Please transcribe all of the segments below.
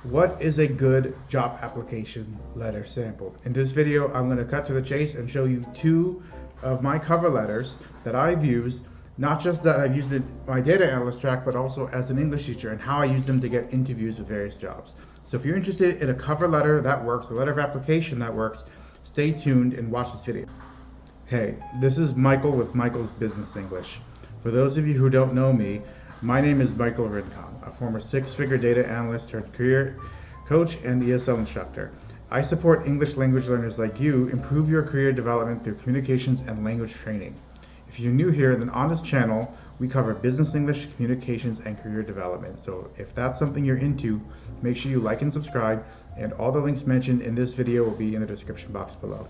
What is a good job application letter sample? In this video, I'm going to cut to the chase and show you two of my cover letters that I've used, not just that I've used in my data analyst track, but also as an English teacher and how I use them to get interviews with various jobs. So if you're interested in a cover letter that works, a letter of application that works, stay tuned and watch this video. Hey, this is Michael with Michael's Business English. For those of you who don't know me, my name is Michael Rincon, a former six-figure data analyst turned career coach and ESL instructor. I support English language learners like you improve your career development through communications and language training. If you're new here, then on this channel, we cover business English, communications, and career development. So if that's something you're into, make sure you like and subscribe, and all the links mentioned in this video will be in the description box below.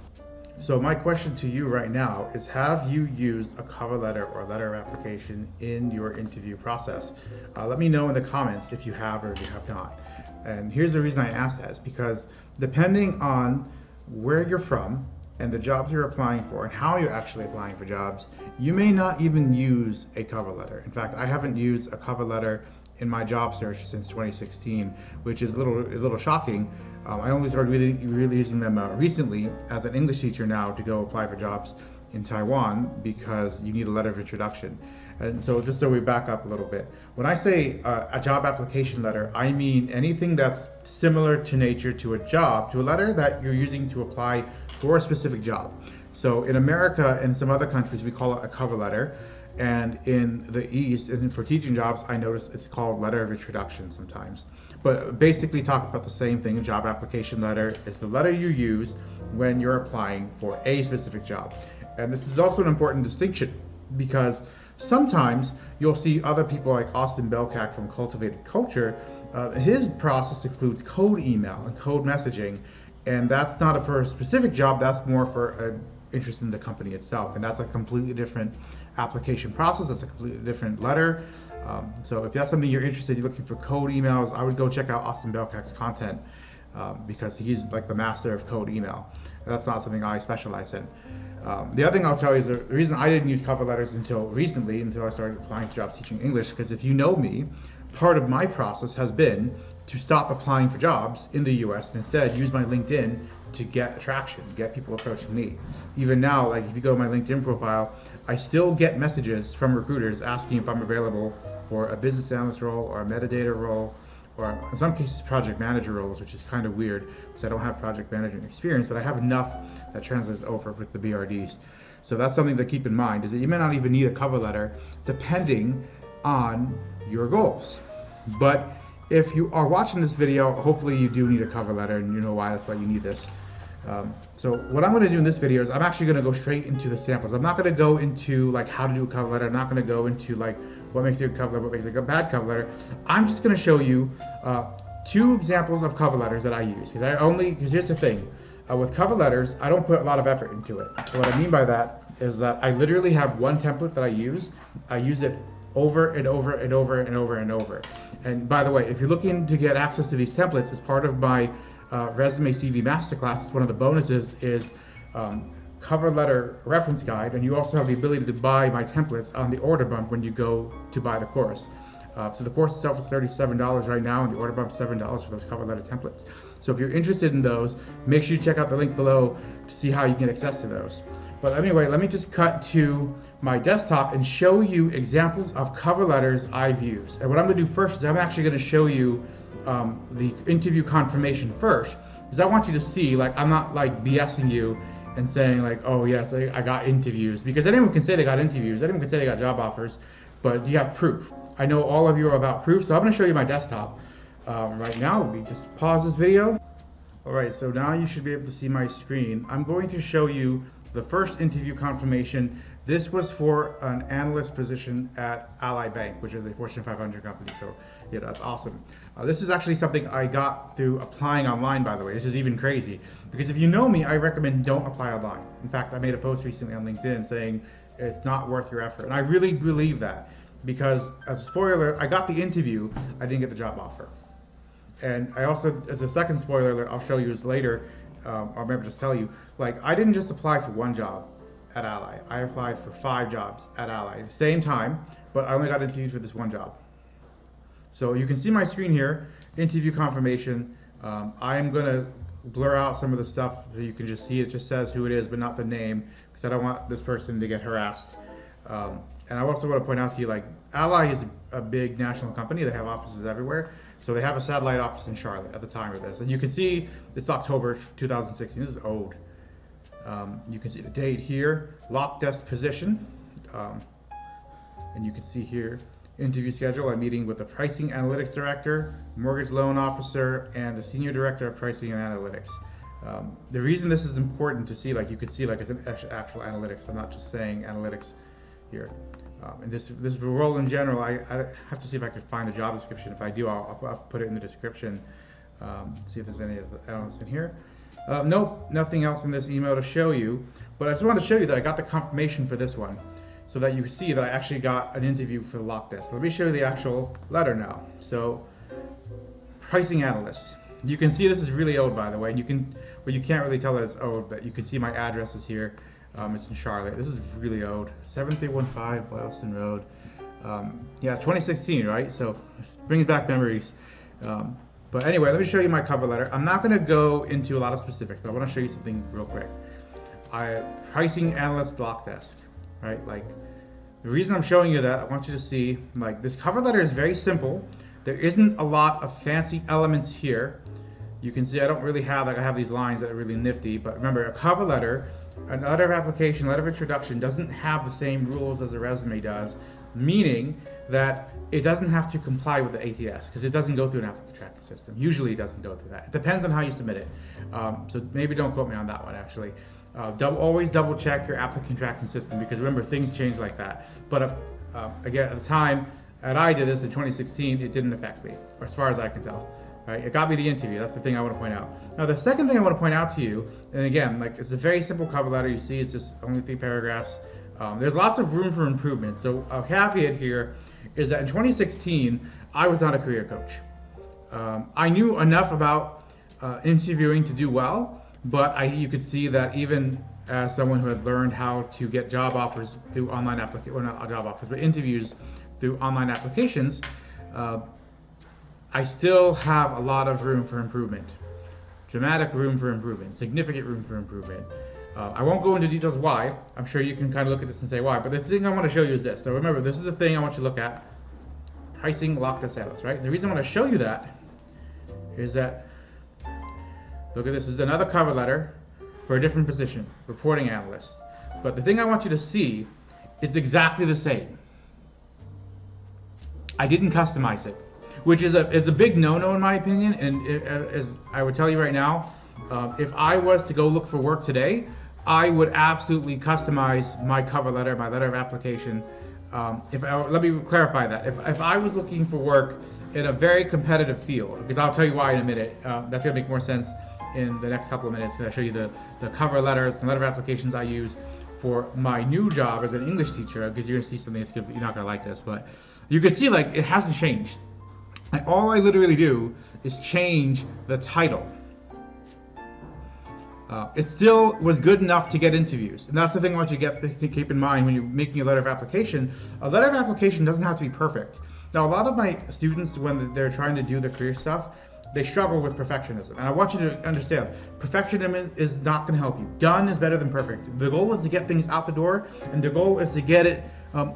So my question to you right now is, have you used a cover letter or letter of application in your interview process? Let me know in the comments if you have or if you have not. And here's the reason I ask that, is because depending on where you're from and the jobs you're applying for and how you're actually applying for jobs, you may not even use a cover letter. In fact, I haven't used a cover letter in my job search since 2016, which is a little shocking. I only started really using them recently as an English teacher now to go apply for jobs in Taiwan, because you need a letter of introduction. And so just so we back up a little bit, when I say a job application letter, I mean anything that's similar to nature to a job, to a letter that you're using to apply for a specific job. So in America and some other countries, we call it a cover letter. And in the East, and for teaching jobs, I noticed it's called letter of introduction sometimes. But basically talk about the same thing. Job application letter is the letter you use when you're applying for a specific job. And this is also an important distinction, because sometimes you'll see other people like Austin Belkak from Cultivated Culture. His process includes code email and code messaging. And that's not for a specific job, that's more for an interest in the company itself. And that's a completely different application process, that's a completely different letter. So if that's something you're interested in, you're looking for code emails, I would go check out Austin Belkak's content, because he's like the master of code email. That's not something I specialize in. The other thing I'll tell you is the reason I didn't use cover letters until recently, until I started applying for jobs teaching English, because if you know me, part of my process has been to stop applying for jobs in the US and instead use my LinkedIn to get traction, get people approaching me. Even now, like if you go to my LinkedIn profile, I still get messages from recruiters asking if I'm available for a business analyst role or a metadata role, or in some cases project manager roles, which is kind of weird because I don't have project management experience, but I have enough that translates over with the BRDs. So that's something to keep in mind, is that you may not even need a cover letter depending on your goals. But if you are watching this video, hopefully you do need a cover letter, and you know why, that's why you need this. So what I'm going to do in this video is I'm actually going to go straight into the samples. I'm not going to go into like how to do a cover letter. I'm not going to go into like what makes a good cover letter, what makes a bad cover letter. I'm just going to show you two examples of cover letters that I use. Because here's the thing, with cover letters, I don't put a lot of effort into it. So what I mean by that is that I literally have one template that I use. I use it over and over and over and over and over. And by the way, if you're looking to get access to these templates as part of my Resume CV Masterclass, one of the bonuses is cover letter reference guide, and you also have the ability to buy my templates on the order bump when you go to buy the course. So the course itself is $37 right now, and the order bump is $7 for those cover letter templates. So if you're interested in those, make sure you check out the link below to see how you can get access to those. But anyway, let me just cut to my desktop and show you examples of cover letters I've used. And what I'm going to do first is I'm actually going to show you the interview confirmation first, because I want you to see, like, I'm not like BSing you and saying like, oh yes, I got interviews, because anyone can say they got interviews, anyone can say they got job offers, but do you have proof? I know all of you are about proof, so I'm going to show you my desktop right now. Let me just pause this video. Alright, so now you should be able to see my screen. I'm going to show you the first interview confirmation. This was for an analyst position at Ally Bank, which is a Fortune 500 company. So yeah, that's awesome. This is actually something I got through applying online, by the way. This is even crazy, because if you know me, I recommend don't apply online. In fact, I made a post recently on LinkedIn saying it's not worth your effort. And I really believe that, because as a spoiler, I got the interview, I didn't get the job offer. And I also, as a second spoiler alert, I'll show you this later, or maybe just tell you, like, I didn't just apply for one job at Ally. I applied for 5 jobs at Ally at the same time, but I only got interviewed for this one job. So you can see my screen here, interview confirmation. I am going to blur out some of the stuff so you can just see it just says who it is, but not the name, because I don't want this person to get harassed. And I also want to point out to you, like, Ally is a big national company. They have offices everywhere. So they have a satellite office in Charlotte at the time of this. And you can see it's October 2016. This is old. You can see the date here, lock desk position. And you can see here, interview schedule. I'm meeting with the pricing analytics director, mortgage loan officer, and the senior director of pricing and analytics. The reason this is important to see, like you can see, like it's an actual analytics. I'm not just saying analytics here. And this role in general, I have to see if I could find the job description. If I do, I'll put it in the description. See if there's any else in here. Nope, nothing else in this email to show you. But I just wanted to show you that I got the confirmation for this one, so that you see that I actually got an interview for the lock desk. Let me show you the actual letter now. So, pricing analyst. You can see this is really old, by the way. And you can't really tell that it's old, but you can see my address is here. It's in Charlotte. This is really old. 7315 Boylston Road. Yeah, 2016, right? So this brings back memories. But anyway, let me show you my cover letter. I'm not going to go into a lot of specifics, but I want to show you something real quick. Pricing analyst lock desk, right? Like, the reason I'm showing you that, I want you to see, like, this cover letter is very simple. There isn't a lot of fancy elements here. You can see I don't really have, like, I have these lines that are really nifty, but remember, a cover letter, a letter of application, letter of introduction doesn't have the same rules as a resume does, meaning that it doesn't have to comply with the ATS because it doesn't go through an applicant tracking system. Usually it doesn't go through that. It depends on how you submit it. So maybe don't quote me on that one, actually. Always double check your applicant tracking system, because remember, things change like that. But again, at the time that I did this in 2016, it didn't affect me, or as far as I can tell. Right? It got me the interview. That's the thing I want to point out. Now, the second thing I want to point out to you, and again, like, it's a very simple cover letter. You see, it's just only 3 paragraphs. There's lots of room for improvement. So a caveat here is that in 2016, I was not a career coach. I knew enough about interviewing to do well, but you could see that even as someone who had learned how to get job offers through online applications, well, not job offers, but interviews through online applications, I still have a lot of room for improvement. Dramatic room for improvement, significant room for improvement. I won't go into details why. I'm sure you can kind of look at this and say why, but the thing I want to show you is this. So remember, this is the thing I want you to look at. Pricing lock desk analyst, right? The reason I want to show you that is that, look at this, is another cover letter for a different position, reporting analyst. But the thing I want you to see, it's exactly the same. I didn't customize it, which is a big no-no in my opinion. And as I would tell you right now, if I was to go look for work today, I would absolutely customize my cover letter, my letter of application. Let me clarify that. If I was looking for work in a very competitive field, because I'll tell you why in a minute, that's gonna make more sense in the next couple of minutes. I'll show you the cover letters and letter of applications I use for my new job as an English teacher, because you're gonna see something that's good, you're not gonna like this, but you can see, like, it hasn't changed. And all I literally do is change the title. It still was good enough to get interviews. And that's the thing I want you to keep in mind when you're making a letter of application. A letter of application doesn't have to be perfect. Now, a lot of my students, when they're trying to do the career stuff, they struggle with perfectionism. And I want you to understand, perfectionism is not going to help you. Done is better than perfect. The goal is to get things out the door, and the goal is to get it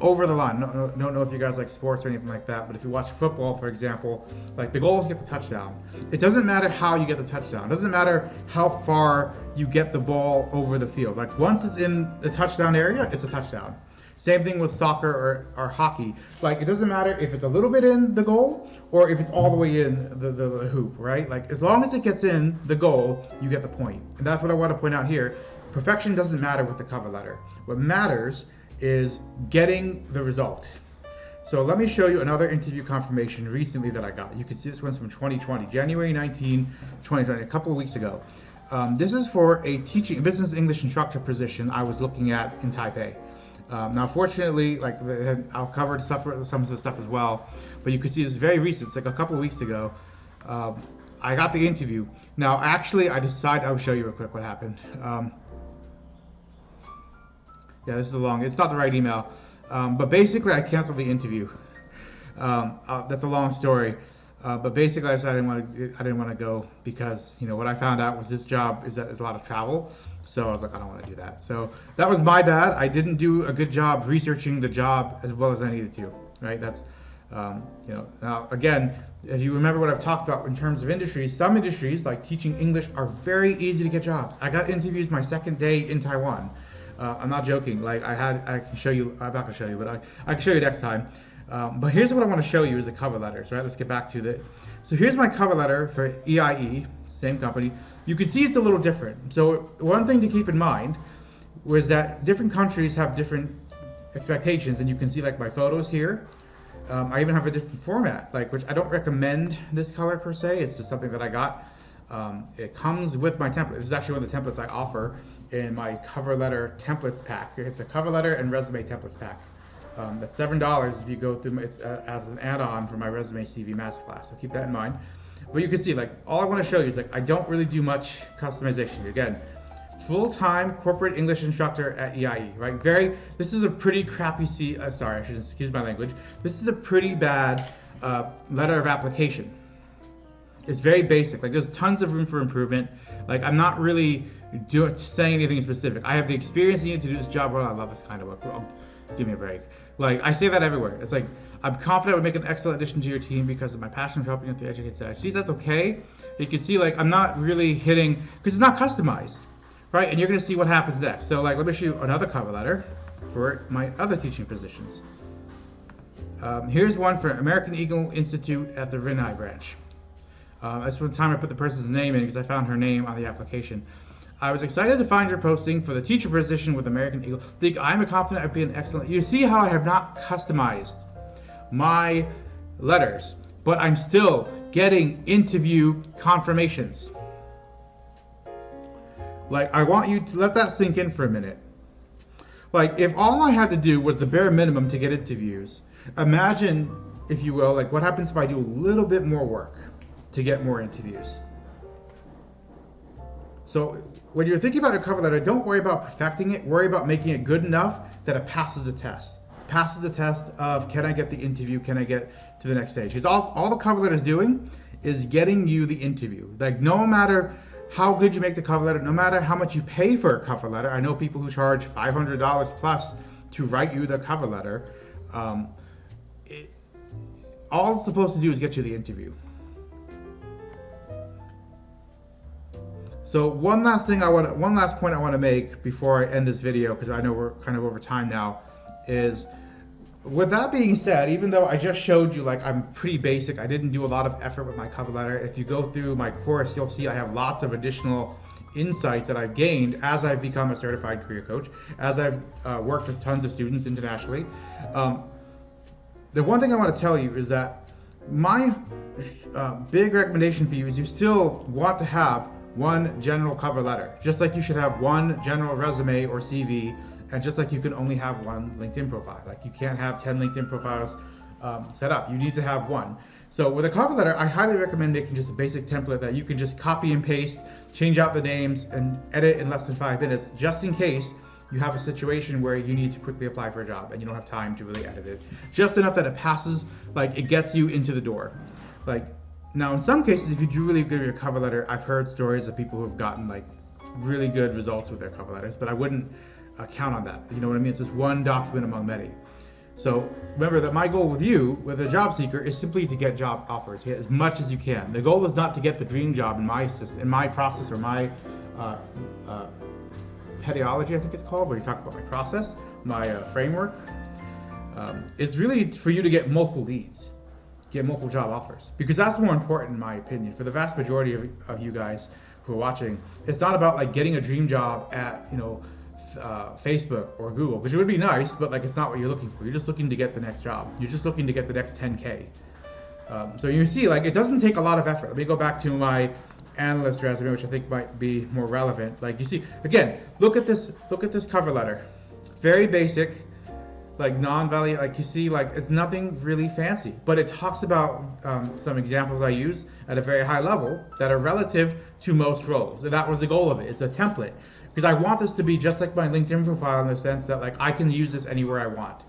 over the line. Don't know if you guys like sports or anything like that, but if you watch football, for example, like, the goal is to get the touchdown. It doesn't matter how you get the touchdown. It doesn't matter how far you get the ball over the field. Like, once it's in the touchdown area, it's a touchdown. Same thing with soccer or hockey. Like, it doesn't matter if it's a little bit in the goal or if it's all the way in the hoop, right? Like, as long as it gets in the goal, you get the point. And that's what I want to point out here. Perfection doesn't matter with the cover letter. What matters is getting the result. So let me show you another interview confirmation recently that I got. You can see this one's from 2020, January 19, 2020, a couple of weeks ago. This is for a business English instructor position I was looking at in Taipei. Now, fortunately, like, I'll cover some of the stuff as well, but you can see it's very recent. It's like a couple of weeks ago. I got the interview. Now, actually, I'll show you real quick what happened. Yeah, this is it's not the right email, but basically I canceled the interview. That's a long story, But basically, I decided I didn't want to go because what I found out was this job is that there's a lot of travel. So I was like, I don't want to do that. So that was my bad. I didn't do a good job researching the job as well as I needed to. Right? That's Now again, if you remember what I've talked about in terms of industries, some industries like teaching English are very easy to get jobs. I got interviews my second day in Taiwan. I'm not joking. Like I can show you. I'm not gonna show you, but I can show you next time. But here's what I want to show you is the cover letters, right? Let's get back to that. So here's my cover letter for EIE, same company. You can see it's a little different. So one thing to keep in mind was that different countries have different expectations, and you can see like my photos here. I even have a different format, which I don't recommend this color per se. It's just something that I got. It comes with my template. This is actually one of the templates I offer in my cover letter templates pack. It's a cover letter and resume templates pack. That's $7 if you go through. It's as an add-on for my resume CV masterclass. So keep that in mind. But you can see, all I want to show you is I don't really do much customization. Again, full-time corporate English instructor at EIE, right? This is a pretty crappy sorry, I should excuse my language. This is a pretty bad letter of application. It's very basic. There's tons of room for improvement. I'm not really saying anything specific. I have the experience needed to do this job. Well, I love this kind of work. Well, give me a break. I say that everywhere. It's I'm confident I would make an excellent addition to your team because of my passion for helping you through education. See, that's okay. You can see I'm not really hitting, because it's not customized, right? And you're going to see what happens next. So let me show you another cover letter for my other teaching positions. Here's one for American Eagle Institute at the Rinai branch. That's the time I put the person's name in because I found her name on the application. I was excited to find your posting for the teacher position with American Eagle. I'm confident I'd be an excellent. You see how I have not customized my letters, but I'm still getting interview confirmations. I want you to let that sink in for a minute. If all I had to do was the bare minimum to get interviews, imagine, if you will, what happens if I do a little bit more work to get more interviews. So when you're thinking about your cover letter, don't worry about perfecting it. Worry about making it good enough that it passes the test. Passes the test of, can I get the interview? Can I get to the next stage? Because all the cover letter is doing is getting you the interview. No matter how good you make the cover letter, no matter how much you pay for a cover letter. I know people who charge $500 plus to write you the cover letter. All it's supposed to do is get you the interview. So one last point I want to make before I end this video, because I know we're kind of over time now, is with that being said, even though I just showed you I'm pretty basic, I didn't do a lot of effort with my cover letter. If you go through my course, you'll see I have lots of additional insights that I've gained as I've become a certified career coach, as I've worked with tons of students internationally. The one thing I want to tell you is that my big recommendation for you is you still want to have one general cover letter, just like you should have one general resume or CV, and just like you can only have one LinkedIn profile. You can't have 10 LinkedIn profiles set up. You need to have one. So with a cover letter, I highly recommend making just a basic template that you can just copy and paste, change out the names, and edit in less than 5 minutes, just in case you have a situation where you need to quickly apply for a job and you don't have time to really edit it. Just enough that it passes, it gets you into the door. Now, in some cases, if you do really good with your cover letter, I've heard stories of people who have gotten really good results with their cover letters, but I wouldn't count on that. You know what I mean? It's just one document among many. So remember that my goal with you, with a job seeker, is simply to get job offers, get as much as you can. The goal is not to get the dream job in my system, in my process, or my pedagogy, I think it's called, where you talk about my process, my framework. It's really for you to get multiple leads. Get multiple job offers, because that's more important in my opinion. For the vast majority of you guys who are watching, it's not about getting a dream job at Facebook or Google, which would be nice, but it's not what you're looking for. You're just looking to get the next job. You're just looking to get the next 10K. So you see, it doesn't take a lot of effort. Let me go back to my analyst resume, which I think might be more relevant. You see, again, look at this cover letter. Very basic. Non-value, you see, it's nothing really fancy, but it talks about some examples I use at a very high level that are relative to most roles. And that was the goal of it. It's a template, because I want this to be just like my LinkedIn profile in the sense that I can use this anywhere I want.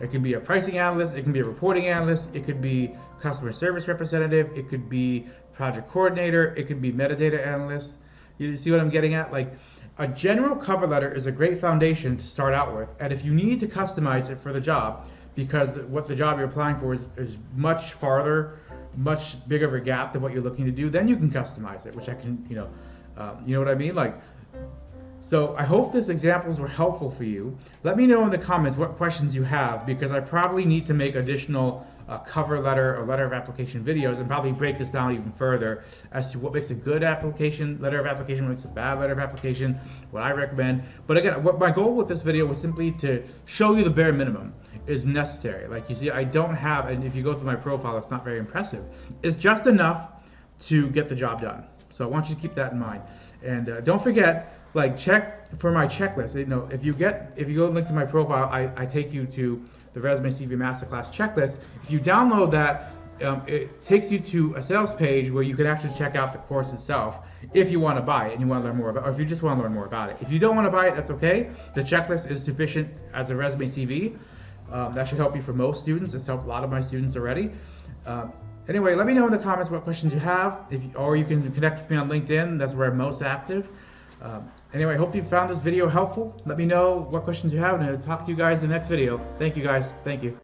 It can be a pricing analyst, it can be a reporting analyst, it could be customer service representative, it could be project coordinator, it could be metadata analyst. You see what I'm getting at? Like, a general cover letter is a great foundation to start out with, and if you need to customize it for the job, because what the job you're applying for is much farther, much bigger of a gap than what you're looking to do, then you can customize it, which I can, you know what I mean? Like, so I hope these examples were helpful for you. Let me know in the comments what questions you have, because I probably need to make additional cover letter or letter of application videos and probably break this down even further as to what makes a good letter of application, what makes a bad letter of application, what I recommend. But again, what my goal with this video was simply to show you the bare minimum is necessary. Like, you see, I don't have, and if you go through my profile, it's not very impressive. It's just enough to get the job done. So I want you to keep that in mind. And don't forget, like, check for my checklist. You know, if you go link to my profile, I take you to the Resume CV Masterclass checklist. If you download that, it takes you to a sales page where you can actually check out the course itself if you want to buy it and you want to learn more about it, or if you just want to learn more about it. If you don't want to buy it, that's okay. The checklist is sufficient as a resume CV. That should help you for most students. It's helped a lot of my students already. Anyway, let me know in the comments what questions you have, or you can connect with me on LinkedIn. That's where I'm most active. Anyway, I hope you found this video helpful. Let me know what questions you have, and I'll talk to you guys in the next video. Thank you, guys. Thank you.